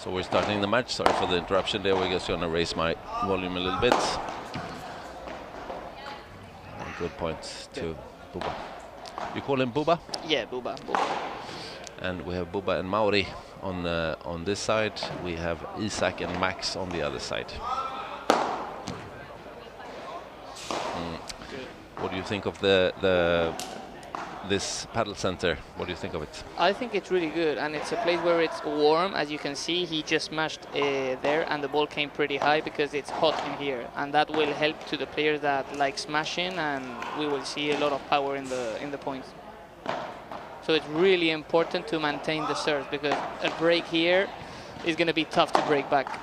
So we're starting the match. Sorry for the interruption there. We're just going to raise my volume a little bit. Good point to Buba. You call him Buba? Yeah, Buba. And we have Buba and Mauri on this side. We have Isak and Max on the other side. What do you think of this paddle center? What do you think of it? I think it's really good, and it's a place where it's warm. As you can see, he just smashed there, and the ball came pretty high because it's hot in here, and that will help to the players that like smashing, and we will see a lot of power in the points. So it's really important to maintain the serve, because a break here is going to be tough to break back.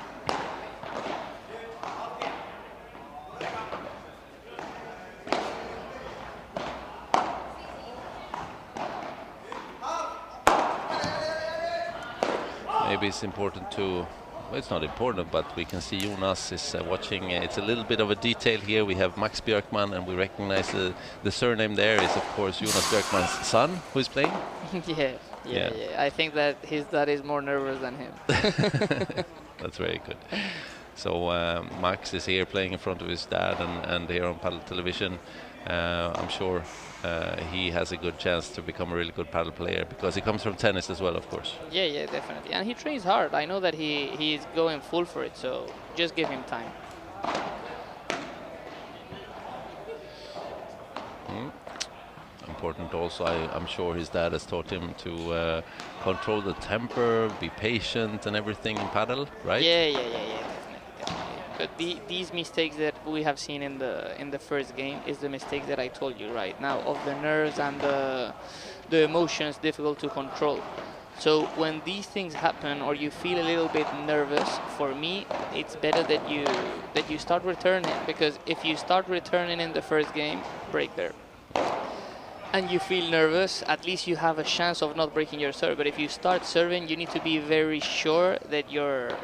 Maybe it's important to, well, it's not important, but we can see Jonas is watching. It's a little bit of a detail here. We have Max Björkman, and we recognize the surname there is, of course, Jonas Björkman's son who is playing. Yeah. I think that his dad is more nervous than him. That's very good. So Max is here playing in front of his dad, and here on Paddle Television. I'm sure he has a good chance to become a really good paddle player, because he comes from tennis as well, of course. Yeah, definitely. And he trains hard. I know that he is going full for it, so just give him time. Important also, I'm sure his dad has taught him to control the temper, be patient and everything in paddle, right? Yeah, definitely. But these mistakes that we have seen in the first game is the mistakes that I told you right now, of the nerves and the emotions difficult to control. So when these things happen, or you feel a little bit nervous, for me it's better that you start returning, because if you start returning in the first game, break there, and you feel nervous, at least you have a chance of not breaking your serve. But if you start serving, you need to be very sure that you're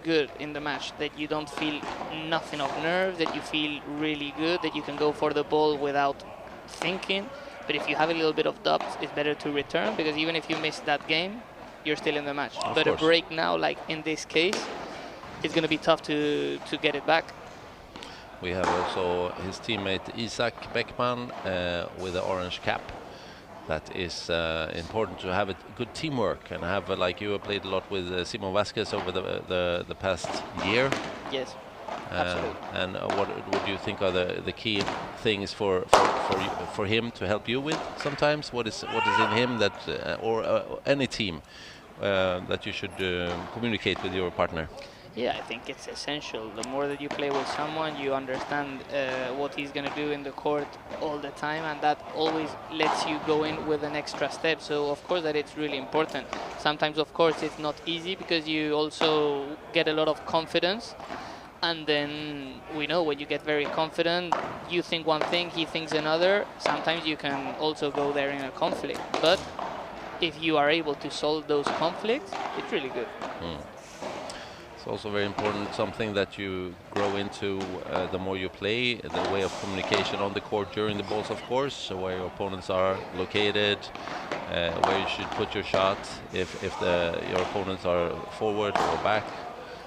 good in the match, that you don't feel nothing of nerves, that you feel really good, that you can go for the ball without thinking. But if you have a little bit of doubt, it's better to return, because even if you miss that game, you're still in the match. But a break now, like in this case, it's going to be tough to get it back. We have also his teammate Isak Beckman with the orange cap. That is important to have a good teamwork, and have like you have played a lot with Simon Vasquez over the past year. Yes, absolutely. And what do you think are the key things for him to help you with sometimes? What is in him that or any team that you should communicate with your partner? Yeah, I think it's essential. The more that you play with someone, you understand what he's going to do in the court all the time, and that always lets you go in with an extra step. So of course that it's really important. Sometimes of course it's not easy, because you also get a lot of confidence, and then we know when you get very confident, you think one thing, he thinks another. Sometimes you can also go there in a conflict, but if you are able to solve those conflicts, it's really good. It's also very important, something that you grow into the more you play, the way of communication on the court during the balls, of course, so where your opponents are located, where you should put your shot, if your opponents are forward or back.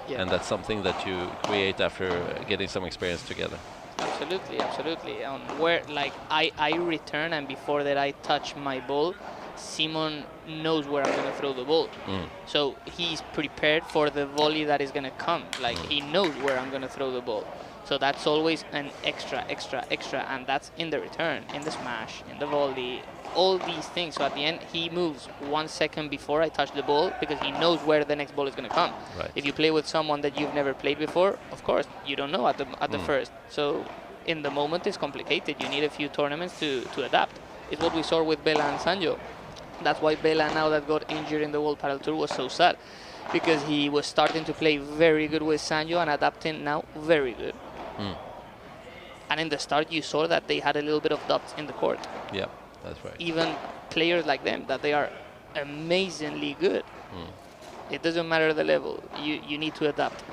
Yeah. And that's something that you create after getting some experience together. Absolutely. Where like I return, and before that I touch my ball, Simon knows where I'm going to throw the ball. So he's prepared for the volley that is going to come. Like he knows where I'm going to throw the ball. So that's always an extra, and that's in the return, in the smash, in the volley, all these things. So at the end, he moves 1 second before I touch the ball, because he knows where the next ball is going to come. Right. If you play with someone that you've never played before, of course, you don't know at the first. So in the moment, it's complicated. You need a few tournaments to adapt. It's what we saw with Bela and Sanjo. That's why Bela, now that got injured in the World Padel Tour, was so sad, because he was starting to play very good with Sanjo and adapting now very good. And in the start, you saw that they had a little bit of doubt in the court. Yeah, that's right. Even players like them, that they are amazingly good. It doesn't matter the level. You need to adapt.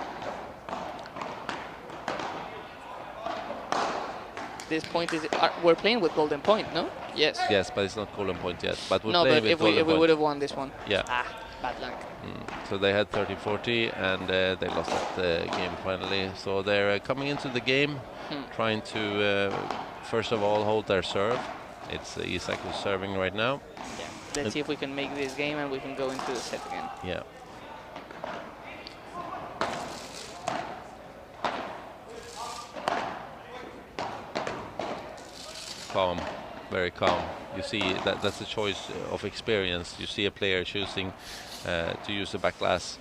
This point is we're playing with golden point, no? Yes. Yes, but it's not golden point yet. But we're no, playing but with if we would have won this one. Yeah. Bad luck. So they had 30-40 and they lost that game finally. So they're coming into the game trying to first of all hold their serve. It's Isak who's serving right now. Yeah. Let's see if we can make this game and we can go into the set again. Yeah. Calm, very calm. You see that's a choice of experience. You see a player choosing to use the back glass,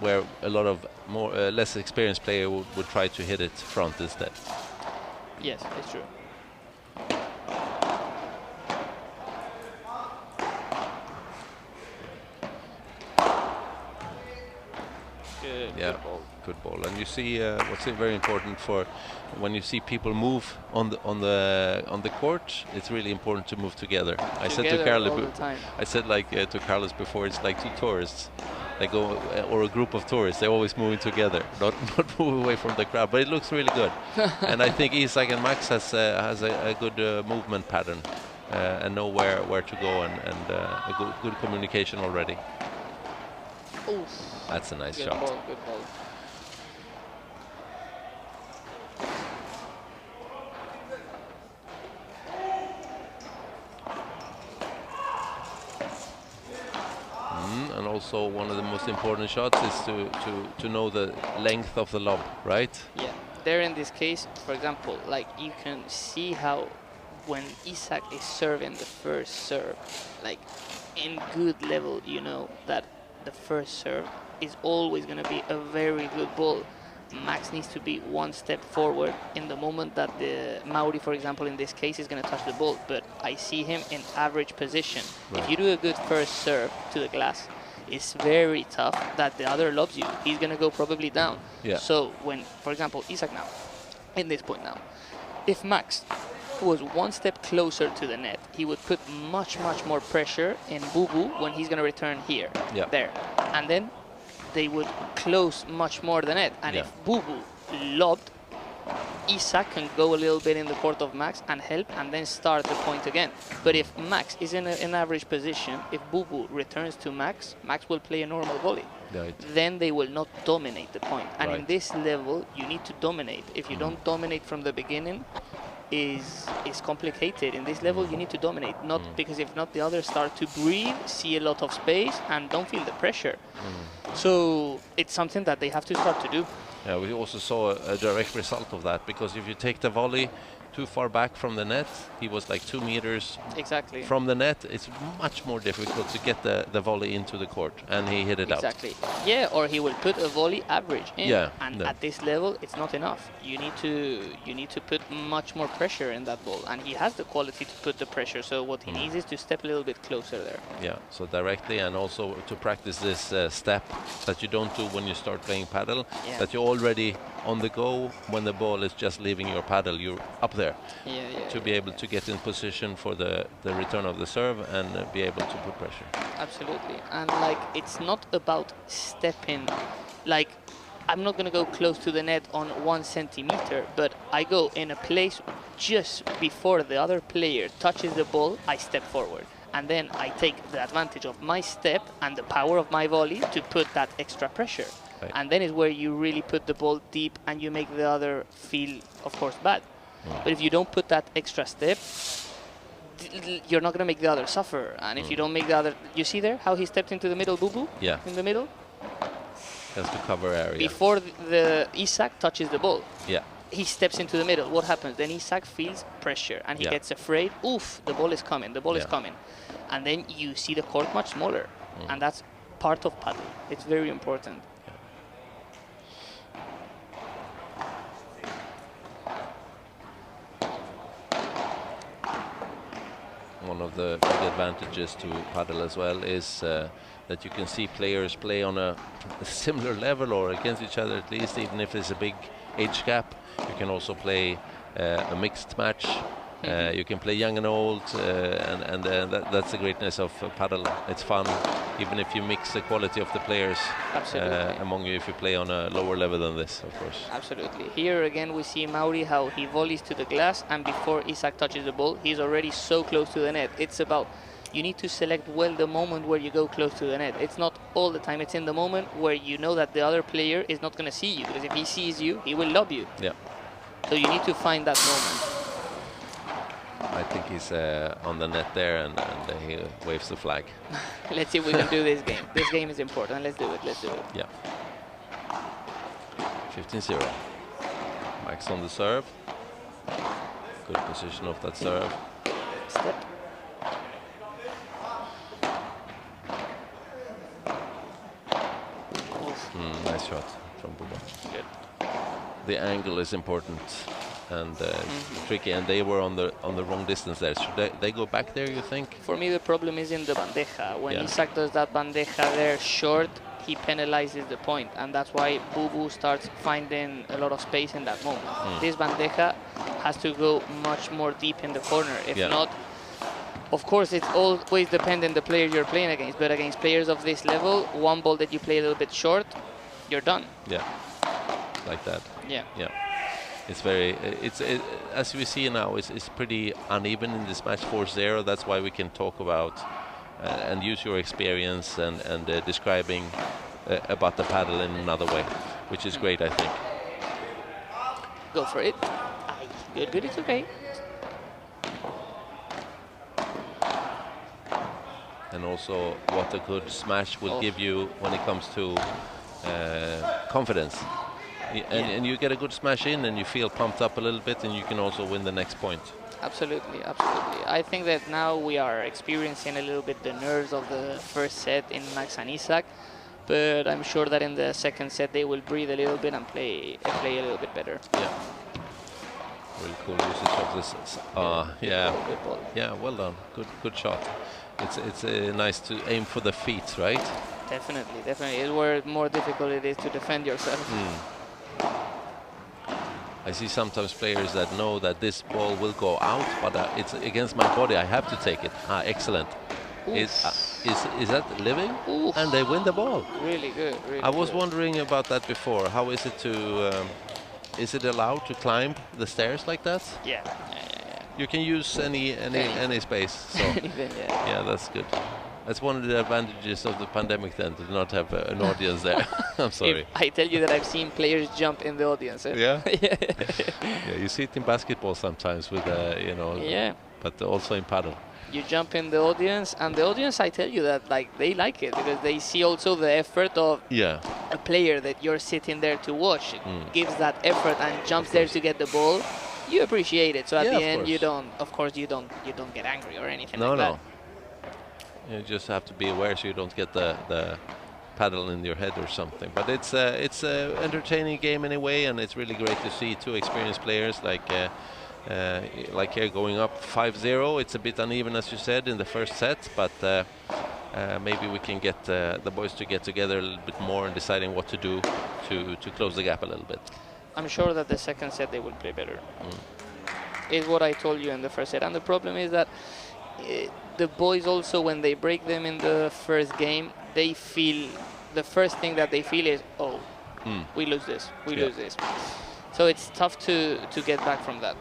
where a lot of more less experienced player would try to hit it front instead. Yes, it's true. Good ball. And you see what's very important for when you see people move on the court. It's really important to move together. I said to Carlos before, it's like two tourists. They go or a group of tourists. They're always moving together, not move away from the crowd. But it looks really good. And I think Isak and Max has a good movement pattern and know where to go and a good communication already. Oof. That's a nice Good shot. Ball, good ball. And also one of the most important shots is to know the length of the lob, right? Yeah. There in this case, for example, like you can see how when Isak is serving the first serve, like in good level, you know that the first serve is always going to be a very good ball. Max needs to be one step forward in the moment that the Mauri, for example, in this case, is going to touch the ball. But I see him in average position. Right. If you do a good first serve to the glass, it's very tough that the other lobs you. He's going to go probably down. Yeah. So when, for example, Isak now, in this point now, if Max was one step closer to the net, he would put much more pressure in Bubu when he's going to return here, there. And then they would close much more the net. And if Bubu lobbed, Isak can go a little bit in the court of Max and help and then start the point again. But if Max is in an average position, if Bubu returns to Max, Max will play a normal volley. Right. Then they will not dominate the point. And in this level, you need to dominate. If you don't dominate from the beginning, is complicated. In this level, you need to dominate. Not because if not, the others start to breathe, see a lot of space, and don't feel the pressure. So it's something that they have to start to do. Yeah, we also saw a direct result of that, because if you take the volley too far back from the net, he was like 2 meters from the net. It's much more difficult to get the volley into the court, and he hit it out. Exactly. Yeah, or he will put a volley average in. Yeah. And at this level, it's not enough. You need to put much more pressure in that ball, and he has the quality to put the pressure. So what he needs is to step a little bit closer there. Yeah. So directly, and also to practice this step that you don't do when you start playing paddle. Yeah. That you're already on the go when the ball is just leaving your paddle. You're up there. To be able to get in position for the return of the serve and be able to put pressure. Absolutely. And like, it's not about stepping, like I'm not going to go close to the net on 1 centimeter, but I go in a place just before the other player touches the ball, I step forward. And then I take the advantage of my step and the power of my volley to put that extra pressure. Right. And then is where you really put the ball deep and you make the other feel, of course, bad. But if you don't put that extra step, you're not going to make the other suffer. And if you don't make the other... You see there how he stepped into the middle, Bubu? Yeah. In the middle? Has to cover area. Before the Isak touches the ball. Yeah. He steps into the middle. What happens? Then Isak feels pressure and he gets afraid. Oof, the ball is coming. The ball is coming. And then you see the court much smaller. And that's part of paddle. It's very important. One of the big advantages to paddle as well is that you can see players play on a similar level or against each other at least, even if there's a big age gap. You can also play a mixed match. You can play young and old, and that's the greatness of paddle. It's fun, even if you mix the quality of the players among you, if you play on a lower level than this, of course. Absolutely. Here again we see Mauri, how he volleys to the glass, and before Isak touches the ball, he's already so close to the net. It's about you need to select well the moment where you go close to the net. It's not all the time. It's in the moment where you know that the other player is not going to see you, because if he sees you, he will lob you. Yeah. So you need to find that moment. I think he's on the net there, and he waves the flag. Let's see if we can do this game. This game is important. Let's do it. Let's do it. Yeah. 15-0. Max on the serve. Good position of that serve. Step. Nice shot from Buba. Good. The angle is important and tricky, and they were on the wrong distance there. Should they go back there, you think? For me, the problem is in the bandeja. When Yeah. Isak does that bandeja there short, he penalizes the point, and that's why Bubu starts finding a lot of space in that moment. This bandeja has to go much more deep in the corner. If not, of course, it's always dependent the player you're playing against, but against players of this level, one ball that you play a little bit short, you're done. Yeah, like that. Yeah. Yeah. It's very, as we see now, it's pretty uneven in this match, 4-0. That's why we can talk about and use your experience and describing about the paddle in another way, which is great, I think. Go for it. Good, good, it's okay. And also what a good smash will give you when it comes to confidence. And you get a good smash in and you feel pumped up a little bit, and you can also win the next point. Absolutely, absolutely. I think that now we are experiencing a little bit the nerves of the first set in Max and Isak, but I'm sure that in the second set they will breathe a little bit and play a little bit better. Yeah. Really cool usage of this. Yeah. Good ball. Yeah, well done. Good shot. It's nice to aim for the feet, right? Definitely, definitely. It's where more difficult it is to defend yourself. I see sometimes players that know that this ball will go out, but it's against my body. I have to take it. Excellent. Is that living? Oof. And they win the ball. Really good. Really I was good. wondering about that before. How is it to? Is it allowed to climb the stairs like that? Yeah. You can use any space. So Anything, yeah, that's good. That's one of the advantages of the pandemic then, to not have an audience there. I'm sorry. If I tell you that I've seen players jump in the audience. Yeah? Yeah, you see it in basketball sometimes with, you know, Yeah. but also in paddle. You jump in the audience, and the audience, I tell you that, like, they like it because they see also the effort of a player that you're sitting there to watch. Gives that effort and jumps there to get the ball. You appreciate it. So at the end, you don't get angry or anything like that. You just have to be aware so you don't get the paddle in your head or something. But it's a entertaining game anyway, and it's really great to see two experienced players like here going up 5-0. It's a bit uneven, as you said, in the first set, but maybe we can get the boys to get together a little bit more and deciding what to do to close the gap a little bit. I'm sure that the second set they will play better. Is what I told you in the first set, and the problem is that the boys also, when they break them in the first game, they feel, the first thing that they feel is, oh, we lose this, we lose this. So it's tough to get back from that.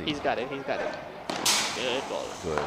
He's got it, he's got it. Good ball. Good.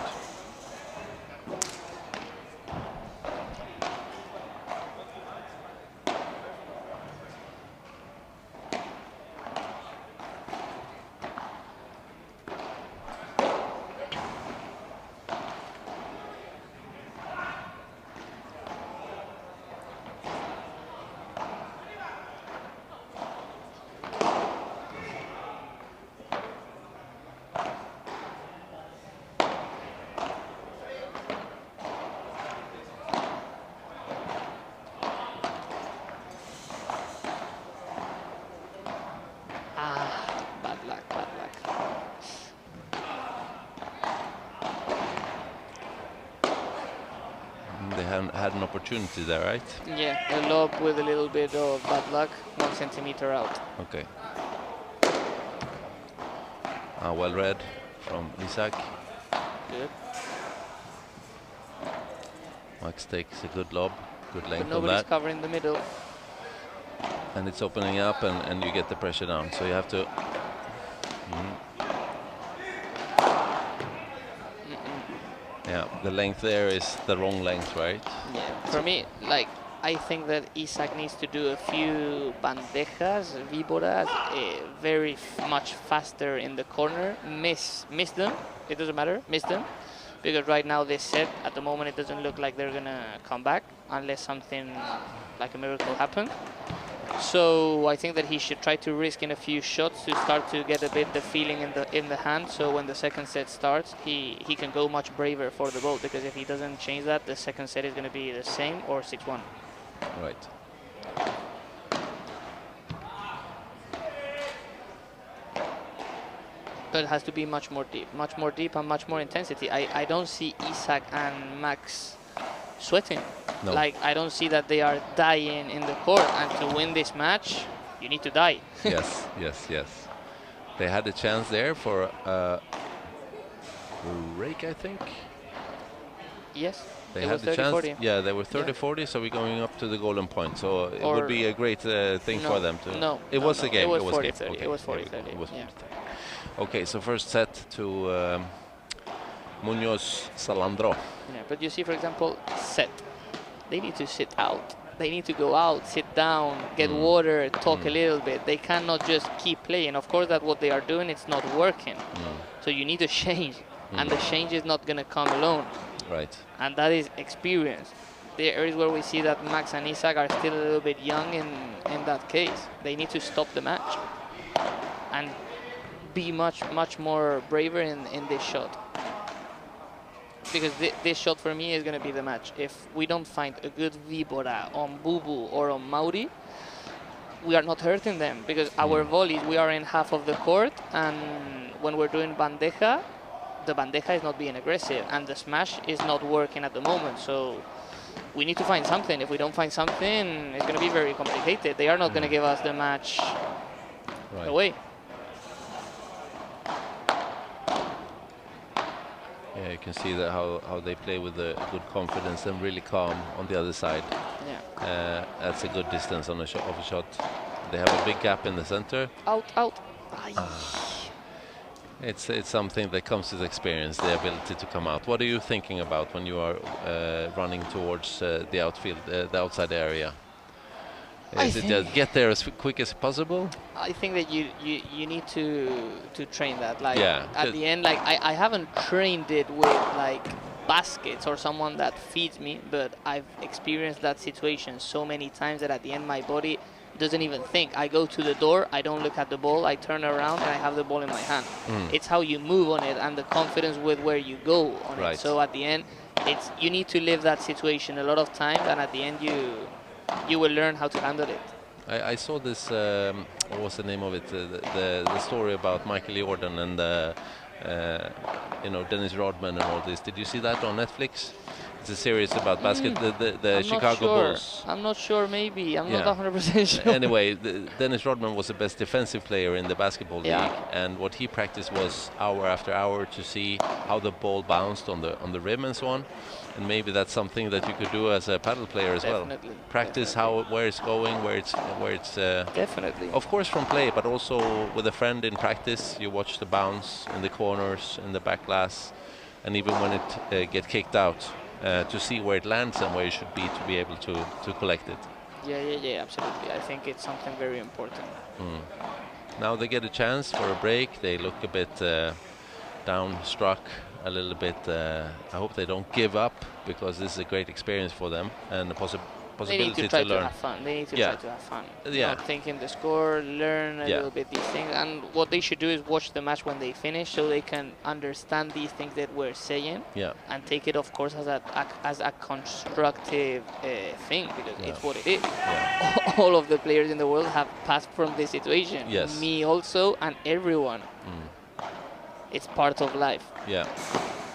Had an opportunity there, right? Yeah, a lob with a little bit of bad luck, 1 centimeter out. Okay. Well read from Isak. Good. Max takes a good lob, good length But on nobody's that. covering the middle. and it's opening up, and you get the pressure down. So you have to. Yeah, the length there is the wrong length, right? Yeah, for me, like, I think that Isak needs to do a few bandejas, víboras, very much faster in the corner. Miss them. It doesn't matter. Miss them, because right now they set. At the moment, it doesn't look like they're gonna come back unless something like a miracle happens. So I think that he should try to risk in a few shots to start to get a bit the feeling in the hand. So when the second set starts, he can go much braver for the ball, because if he doesn't change that, the second set is going to be the same or 6-1. Right. But it has to be much more deep and much more intensity. I don't see Isak and Max sweating. No. Like, I don't see that they are dying in the court, and to win this match, you need to die. Yes, yes, yes. They had a chance there for a break, I think. Yes. They had the chance. Yeah, they were 30-40, so we're going up to the golden point. So it would be a great thing for them to. No, it was a game. It was 40-30. Okay. It was 40-30. Okay, so first set to Munoz Salandro. Yeah, but you see, for example, set. They need to sit out. They need to go out, sit down, get water, talk a little bit. They cannot just keep playing. Of course, that what they are doing, it's not working. So you need to change, and the change is not going to come alone. Right. And that is experience. There is where we see that Max and Isak are still a little bit young in that case. They need to stop the match and be much more braver in this shot. Because this shot for me is going to be the match. If we don't find a good víbora on Bubu or on Mauri, we are not hurting them, because our volleys, we are in half of the court, and when we're doing bandeja, the bandeja is not being aggressive, and the smash is not working at the moment. So we need to find something. If we don't find something, it's going to be very complicated. They are not going to give us the match away. Yeah, you can see that how they play with a good confidence and really calm on the other side. Yeah. That's a good distance on a shot. They have a big gap in the center. Out. It's something that comes with experience, the ability to come out. What are you thinking about when you are running towards the outfield, the outside area? Is it just get there as quick as possible? I think that you need to train that. Like, yeah, at the end, like, I haven't trained it with like baskets or someone that feeds me, but I've experienced that situation so many times that at the end my body doesn't even think. I go to the door, I don't look at the ball, I turn around and I have the ball in my hand. It's how you move on it and the confidence with where you go on it. So at the end, you need to live that situation a lot of times, and at the end you will learn how to handle it. I saw this, what was the name of it? The story about Michael Jordan and Dennis Rodman and all this. Did you see that on Netflix? It's a series about basket, the Chicago Bulls. I'm not sure, maybe. I'm not 100% sure. Anyway, Dennis Rodman was the best defensive player in the basketball league, and what he practiced was hour after hour to see how the ball bounced on the rim and so on. And maybe that's something that you could do as a paddle player as well. Practice where it's going, where it's. Definitely. Of course from play, but also with a friend in practice. You watch the bounce in the corners, in the back glass, and even when it gets kicked out, to see where it lands and where it should be to be able to collect it. Yeah, absolutely. I think it's something very important. Now they get a chance for a break. They look a bit downstruck. A little bit. I hope they don't give up, because this is a great experience for them and a possibility to learn. They need to try to have fun. They need to try to have fun. Not thinking the score, learn a little bit these things. And what they should do is watch the match when they finish, so they can understand these things that we're saying. And take it, of course, as a constructive thing, because it's what it is. All of the players in the world have passed from this situation. Me also, and everyone. It's part of life.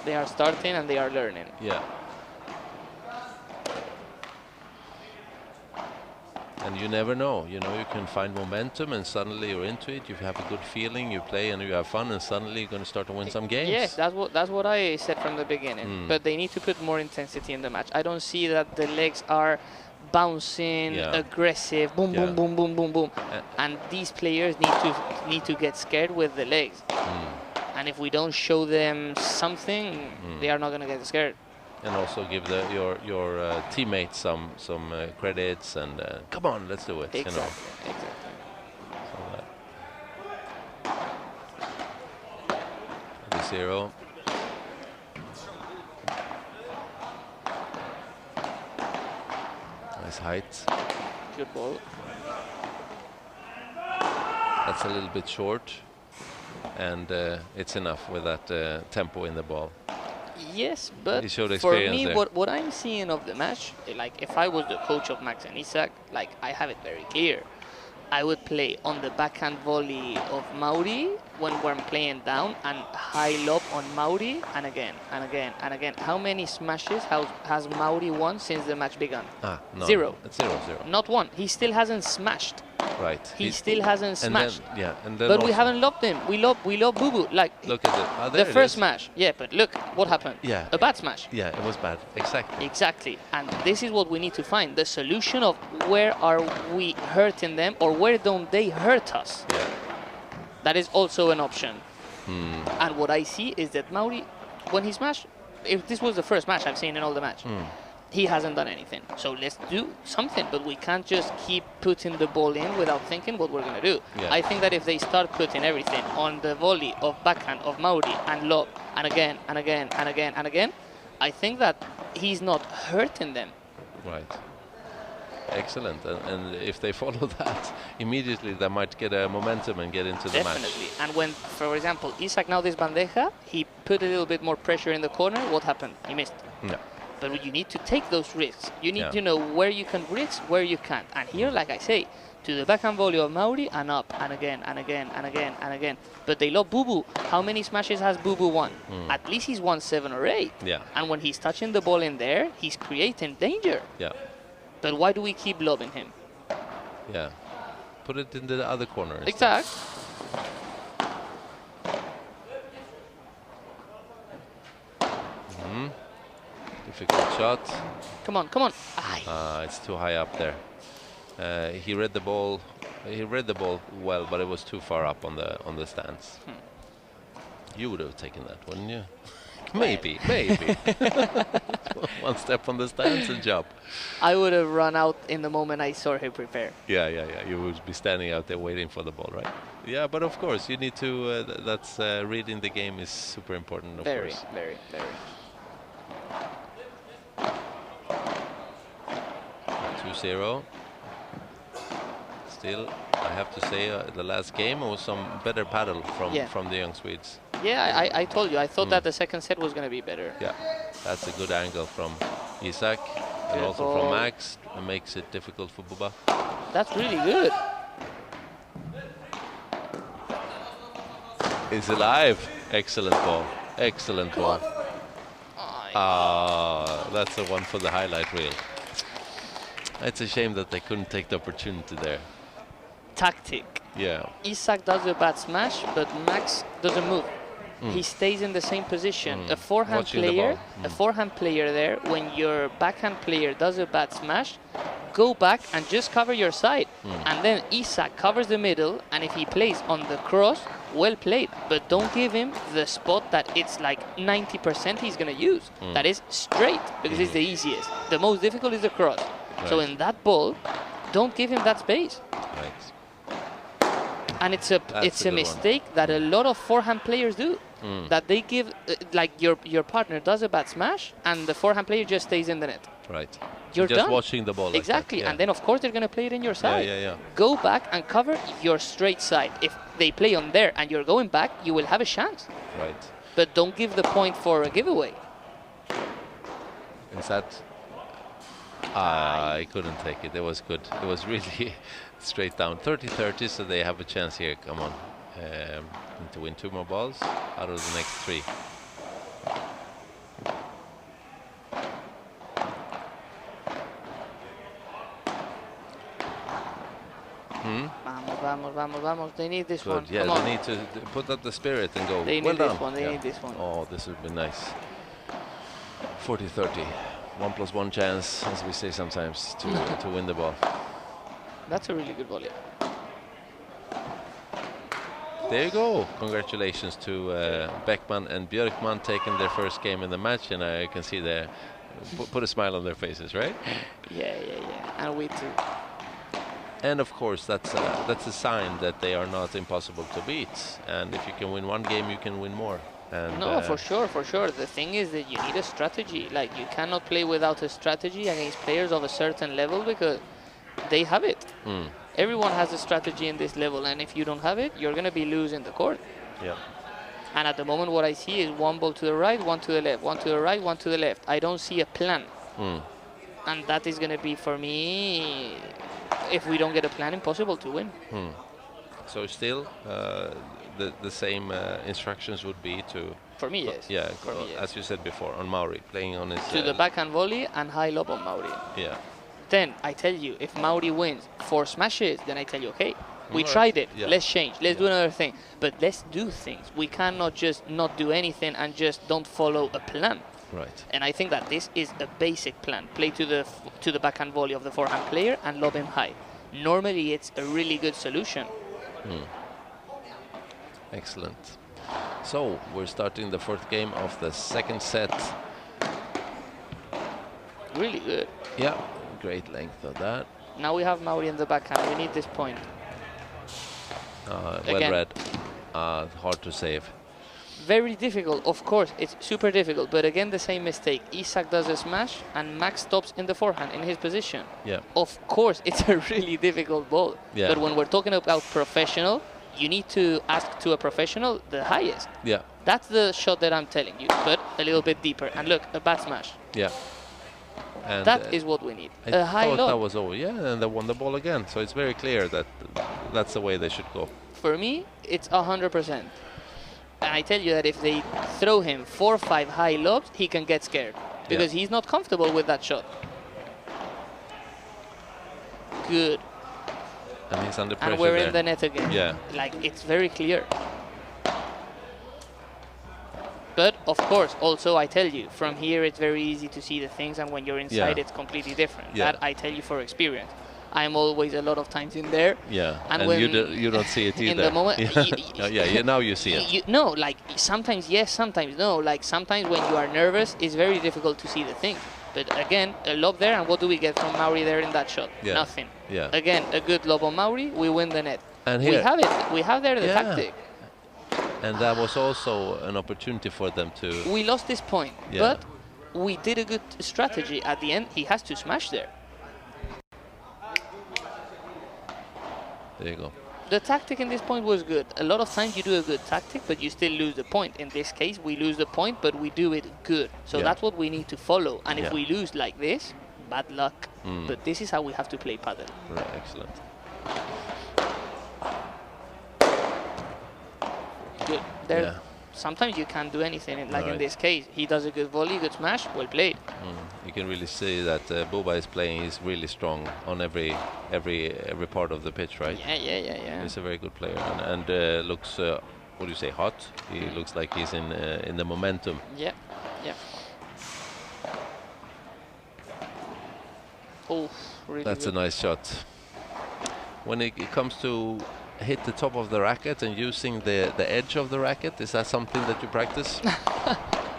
They are starting and they are learning. And you never know. You can find momentum and suddenly you're into it. You have a good feeling. You play and you have fun, and suddenly you're going to start to win some games. Yes, that's what I said from the beginning. But they need to put more intensity in the match. I don't see that the legs are bouncing, aggressive, boom, boom, boom, boom, boom, boom. And these players need to get scared with the legs. And if we don't show them something, they are not going to get scared. And also give your teammates some credits and come on, let's do it. Exactly. You know. Exactly. So 0. Nice height. Good ball. That's a little bit short, and it's enough with that tempo in the ball. Yes, but He showed for experience me, there. what I'm seeing of the match, like if I was the coach of Max and Isak, like I have it very clear. I would play on the backhand volley of Mauri when we're playing down and high lob on Mauri and again and again and again. How many smashes has Mauri won since the match began? No, 0. It's 0-0. Not one. He still hasn't smashed. Right. He still hasn't smashed. And then but we haven't lobbed him. We lob Boo Boo. Like look at it. the first smash. Yeah, but look what happened. Yeah. A bad smash. Yeah, it was bad. Exactly. Exactly. And this is what we need to find. The solution of where are we hurting them or where don't they hurt us. Yeah. That is also an option. And what I see is that Mauri, when he smashed, if this was the first match I've seen in all the match, he hasn't done anything. So let's do something, but we can't just keep putting the ball in without thinking what we're going to do. Yeah. I think that if they start putting everything on the volley of backhand of Mauri and lob and again and again and again and again, I think that he's not hurting them. Right. Excellent. And if they follow that, immediately they might get a momentum and get into the match. Definitely. And when, for example, Isak now this bandeja, he put a little bit more pressure in the corner, what happened? He missed. Yeah. But you need to take those risks. You need to know where you can risk, where you can't. And here, like I say, to the backhand volley of Mauri and up and again and again and again and again. But they love Boo Boo. How many smashes has Boo Boo won? At least he's won 7 or 8. Yeah. And when he's touching the ball in there, he's creating danger. Yeah. But why do we keep lobbing him? Yeah. Put it in the other corner. Exactly. Difficult shot. Come on, come on. It's too high up there. He read the ball. He read the ball well, but it was too far up on the stands. You would have taken that, wouldn't you? Maybe. One step on the stands and jump. I would have run out in the moment I saw him prepare. Yeah. You would be standing out there waiting for the ball, right? Yeah, but of course you need to. That's reading the game is super important. Of course. Very. 2-0. Still, I have to say, the last game was some better paddle from the young Swedes. Yeah, I told you. I thought that the second set was going to be better. Yeah, that's a good angle from Isak and also from Max. It makes it difficult for Buba. That's really good. It's alive. Excellent ball. Excellent ball. That's the one for the highlight reel. It's a shame that they couldn't take the opportunity there. Tactic. Yeah. Isak does a bad smash, but Max doesn't move. He stays in the same position. A forehand player there, when your backhand player does a bad smash, go back and just cover your side. And then Isak covers the middle, and if he plays on the cross, well played. But don't give him the spot that it's like 90% he's going to use. That is straight, because it's the easiest. The most difficult is the cross. Right. So in that ball, don't give him that space. Right. And it's a mistake that a lot of forehand players do. That they give, like your partner does a bad smash, and the forehand player just stays in the net. Right. You're just done. Watching the ball. Exactly. Like that, and then of course they're going to play it in your side. Yeah. Go back and cover your straight side. If they play on there and you're going back, you will have a chance. Right. But don't give the point for a giveaway. Is that? I couldn't take it. It was good. It was really straight down. 30-30, so they have a chance here. Come on. Need to win 2 more balls out of the next 3. Vamos. They need this one. Yeah, Come on. they need to put up the spirit and go. They need this one. They need this one. Oh, this would be nice. 40-30. 1+1 chance, as we say sometimes, to win the ball. That's a really good volley. There you go. Congratulations to Beckman and Björkman taking their first game in the match, and I can see they put a smile on their faces, right? Yeah. And we too. And of course, that's a sign that they are not impossible to beat. And if you can win one game, you can win more. And No, for sure. The thing is that you need a strategy. Like, you cannot play without a strategy against players of a certain level because they have it. Everyone has a strategy in this level, and if you don't have it, you're going to be losing the court. Yeah. And at the moment, what I see is one ball to the right, one to the left, one to the right, one to the left. I don't see a plan. And that is going to be, for me, if we don't get a plan, impossible to win. So still, the same instructions would be to... For me, yes. Yeah, For me, yes. as you said before, on Mauri, playing on his... To the backhand volley and high lob on Mauri. Yeah. Then I tell you, if Mauri wins 4 smashes, then I tell you, okay, we All right. tried it. Yeah. Let's change. Let's do another thing. But let's do things. We cannot just not do anything and just don't follow a plan. Right. And I think that this is a basic plan. Play to the backhand volley of the forehand player and lob him high. Normally, it's a really good solution. Excellent. So we're starting the 4th game of the 2nd set. Really good. Yeah. Great length of that. Now we have Mauri in the backhand. We need this point. Well Again. read. Hard to save. Very difficult, of course, it's super difficult, but again the same mistake. Isak does a smash and Max stops in the forehand in his position. Yeah. Of course, it's a really difficult ball. Yeah. But when we're talking about professional, you need to ask to a professional the highest. Yeah. That's the shot that I'm telling you, but a little bit deeper. And look, a bad smash. Yeah. And That is what we need. I A high thought lob. that was over. Yeah, and they won the ball again. So it's very clear that that's the way they should go. For me, it's 100%. And I tell you that if they throw him 4 or 5 high lobs, he can get scared. Because he's not comfortable with that shot. Good. And he's under pressure And we're there. in the net again. Yeah. Like, it's very clear. But, of course, also, I tell you, from here it's very easy to see the things, and when you're inside, it's completely different. Yeah. That I tell you for experience. I'm always a lot of times in there. Yeah, and when when you don't see it either. in the moment, now you see it. No, like sometimes yes, sometimes no. Like sometimes when you are nervous, it's very difficult to see the thing. But again, a lob there, and what do we get from Mauri there in that shot? Yeah. Nothing. Yeah. Again, a good lob on Mauri, we win the net. And we here, have it. We have there the tactic. And that was also an opportunity for them to... We lost this point, Yeah. but we did a good strategy. At the end, he has to smash there. There you go. The tactic in this point was good. A lot of times you do a good tactic, but you still lose the point. In this case, we lose the point, but we do it good. So that's what we need to follow. And if we lose like this, bad luck. But this is how we have to play padel. Right, excellent. Good. There, sometimes you can't do anything. Like in this case, he does a good volley, good smash, well played. You can really see that Buba is playing. He's really strong on every part of the pitch, right? Yeah. He's a very good player and looks, what do you say, hot? He looks like he's in the momentum. Yeah. Oh, really That's good. a nice shot. When it comes to hit the top of the racket and using the edge of the racket, is that something that you practice?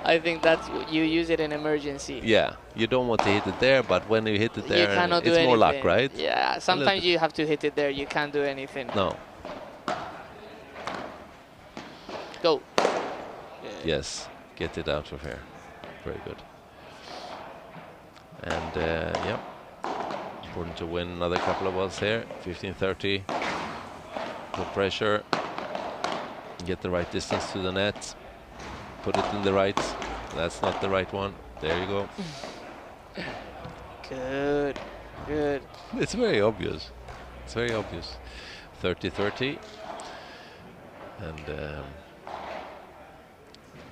I think that's you use it in emergency. Yeah, you don't want to hit it there, but when you hit it there, you cannot do it's anything. more luck, right? Yeah, sometimes you have to hit it there. You can't do anything. No. Go. Yes, get it out of here. Very good. And yeah, important to win another couple of balls here. 15-30. Put pressure. Get the right distance to the net. Put it in the right. That's not the right one. There you go. Good. It's very obvious. It's very obvious. 30-30. And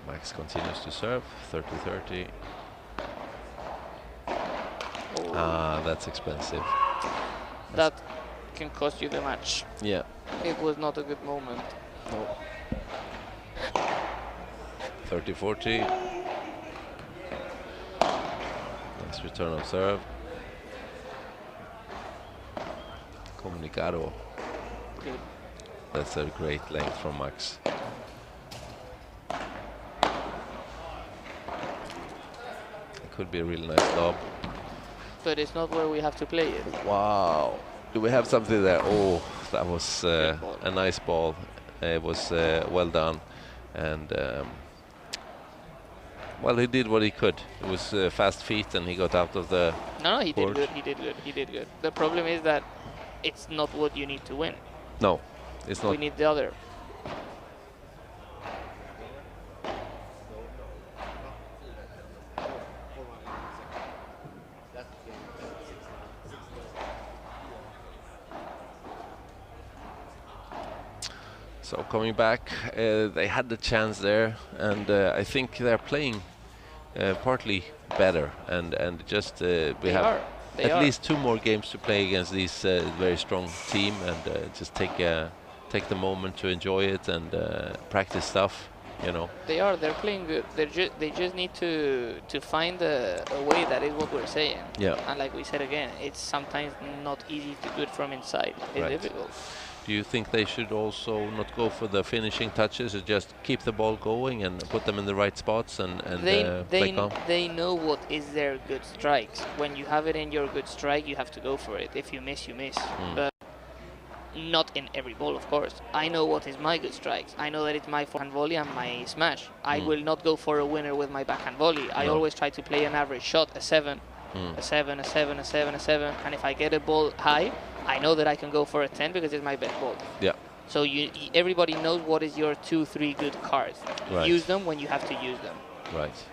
Max continues to serve. 30-30. Ah, that's expensive. That can cost you the match. Yeah. It was not a good moment. No. 30-40. Nice Nice return of serve. Comunicado. Good. That's a great length from Max. It could be a really nice lob. But it's not where we have to play it. Wow. Do we have something there? Oh, that was a nice ball. It was well done. And well, he did what he could. It was fast feet and he got out of the No, he court. did good. He did good. He did good. The problem is that it's not what you need to win. No, it's not. We need the other. So coming back, they had the chance there, and I think they're playing partly better, and just we have at least 2 more games to play against this very strong team, and just take the moment to enjoy it and practice stuff, you know. They're playing good. They just need to find a way that is what we're saying. Yeah. And like we said again, it's sometimes not easy to do it from inside. It's Right. difficult. Do you think they should also not go for the finishing touches, or just keep the ball going and put them in the right spots and play calm? They know what is their good strikes. When you have it in your good strike, you have to go for it. If you miss, you miss. But not in every ball, of course. I know what is my good strikes. I know that it's my forehand volley and my smash. I will not go for a winner with my backhand volley. I always try to play an average shot, a 7, a 7, a 7, a 7, a 7. And if I get a ball high, I know that I can go for a 10 because it's my best ball. Yeah. So everybody knows what is your 2, 3 good cards. Right. Use them when you have to use them. Right.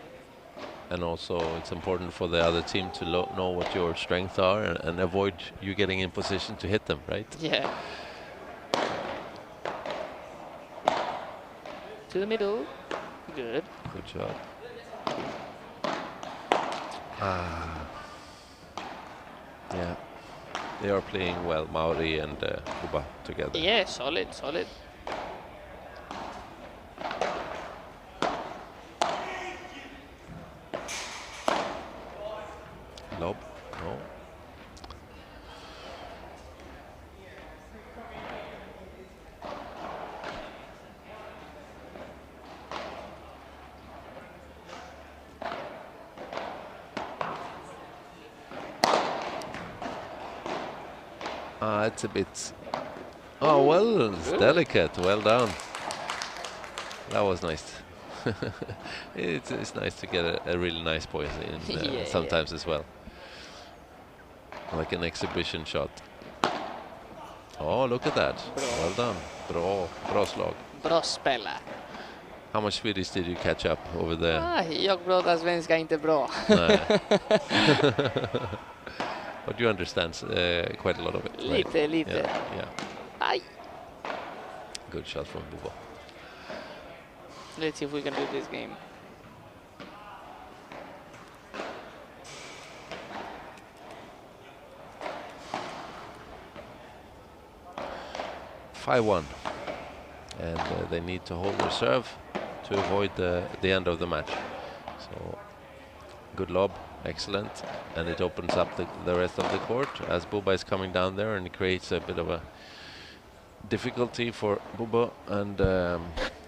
And also it's important for the other team to know what your strengths are and avoid you getting in position to hit them, right? Yeah. To the middle. Good. Good job. Yeah. They are playing well, Mauri and Kuba together. Yeah, solid, solid. Lob. No. It's a bit. Oh, well, it's delicate. Well done. That was nice. It's nice to get a really nice point in sometimes as well. Like an exhibition shot. Oh, look at that. Well done. Bra slag. Bra spela. How much Swedish did you catch up over there? Jag pratar svenska inte bra. But you understand quite a lot of it, right? Lite. Yeah. Aj. Good shot from Bubo. Let's see if we can do this game. (5-1), and they need to hold their serve to avoid the end of the match. So good lob, excellent, and it opens up the rest of the court as Buba is coming down there, and it creates a bit of a difficulty for Buba, and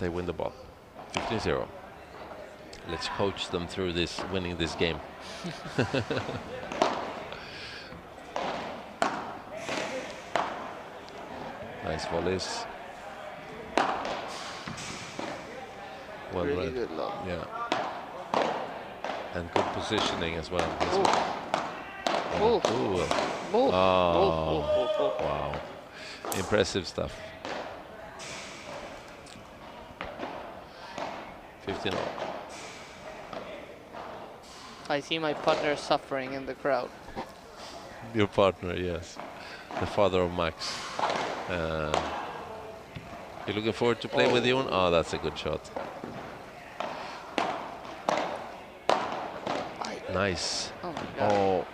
they win the ball. 15-0. Let's coach them through this, winning this game. Nice volleys. Well Really read. good lob. Yeah. And good positioning as well. Ooh. Ooh. Ooh. Oh. Wow. Impressive stuff. 15-0. I see my partner suffering in the crowd. Your partner, yes. The father of Max. You looking forward to play with Jon? Oh, that's a good shot. Nice. Oh my God. Oh.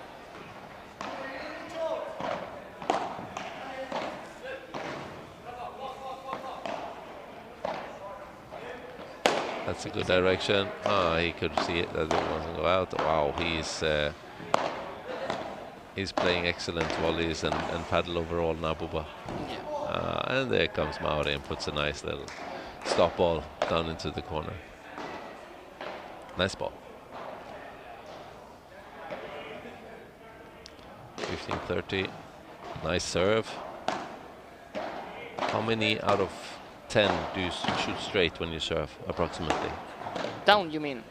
That's a good direction. Ah, he could see it that it wasn't go out. Wow, he's He's playing excellent volleys and paddle overall now, Buba. Yeah. And there comes Mauri and puts a nice little stop ball down into the corner. Nice ball. 15-30. Nice serve. How many out of 10 do you shoot straight when you serve, approximately? Down, you mean?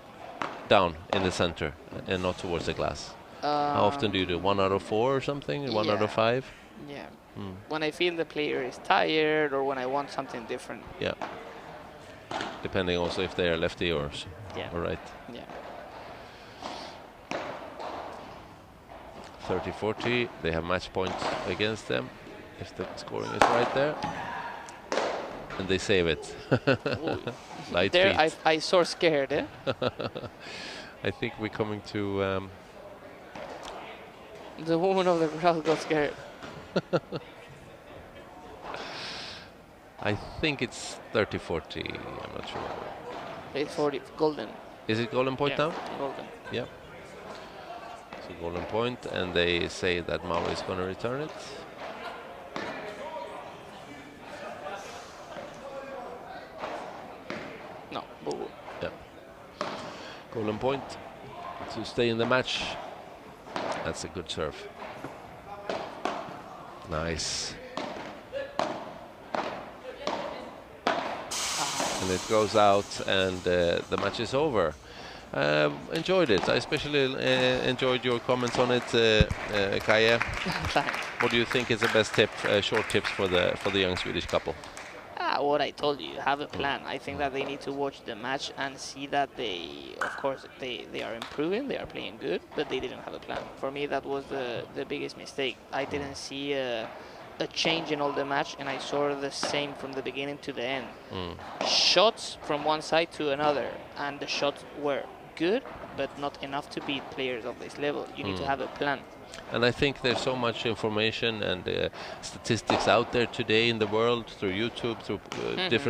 Down in the center and not towards the glass. How often do you do? 1 out of 4 or something? 1 out of 5? Yeah. When I feel the player is tired or when I want something different. Yeah. Depending also if they are lefty or right. Yeah. 30-40. They have match points against them if the scoring is right there. And they save it. Light there feet. I saw scared, eh? I think we're coming to... the woman of the crowd got scared. I think it's 30-40. I'm not sure. It's 40, golden. Is it golden point now? Golden. Yeah. So golden point, and they say that Mauri is going to return it. No, boo-boo. Yeah. Golden point to stay in the match. That's a good serve. Nice. And it goes out, and the match is over. Enjoyed it. I especially enjoyed your comments on it, Kaja. What do you think is the best tip, short tips for the young Swedish couple? What I told you, have a plan. I think that they need to watch the match and see that of course, they are improving, they are playing good, but they didn't have a plan. For me, that was the biggest mistake. I didn't see a change in all the match, and I saw the same from the beginning to the end. Shots from one side to another, and the shots were good, but not enough to beat players of this level. You need to have a plan. And I think there's so much information and statistics out there today in the world through YouTube, through different